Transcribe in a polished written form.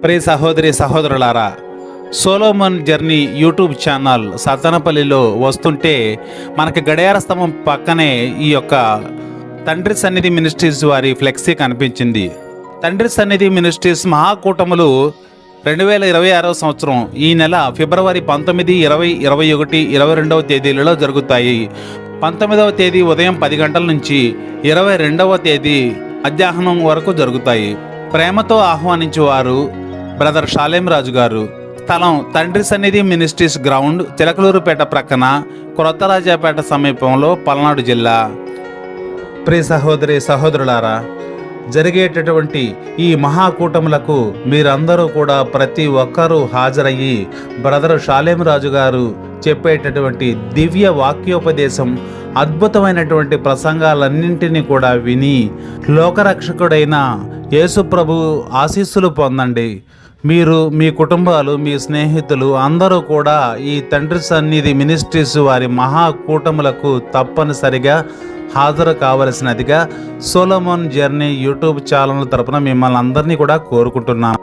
ప్రియ సహోదరి సహోదరులారా, Solomon journey YouTube channel సత్తనపల్లిలో వస్తుంటే మనకి గడియార స్తంభం పక్కనే ఈ యొక్క తండ్రి సన్నిధి మినిస్ట్రీస్ వారి ఫ్లెక్సీ కనిపించింది. తండ్రి సన్నిధి మినిస్ట్రీస్ మహాకూటములు 2026 సంవత్సరం ఈ నెల ఫిబ్రవరి 19, 20, 21, 22వ తేదీలలో జరుగుతాయి. 19వ తేదీ ఉదయం 10 గంటల నుంచి 22వ తేదీ మధ్యాహ్నం వరకు జరుగుతాయి. ప్రేమతో ఆహ్వానించేవారు బ్రదర్ షాలేం రాజు గారు. స్థలం తండ్రి సన్నిధి మినిస్ట్రీస్ గ్రౌండ్, చిలకలూరుపేట ప్రక్కన, క్రొత్తరాజాపేట సమీపంలో, పల్నాడు జిల్లా. ప్రియ సహోదరి సహోదరులారా, జరిగేటటువంటి ఈ మహాకూటములకు మీరందరూ కూడా ప్రతి ఒక్కరూ హాజరయ్యి బ్రదర్ షాలేం రాజు గారు చెప్పేటటువంటి దివ్య వాక్యోపదేశం, అద్భుతమైనటువంటి ప్రసంగాలన్నింటినీ కూడా విని లోకరక్షకుడైన యేసుప్రభు ఆశీస్సులు పొందండి. మీరు, మీ కుటుంబాలు, మీ స్నేహితులు అందరూ కూడా ఈ తండ్రి సన్నిధి మినిస్ట్రీస్ వారి మహాకూటములకు తప్పనిసరిగా హాజరు కావలసినదిగా సొలొమోన్ జర్నీ యూట్యూబ్ ఛానల్ తరపున మిమ్మల్ని అందరినీ కూడా కోరుకుంటున్నాను.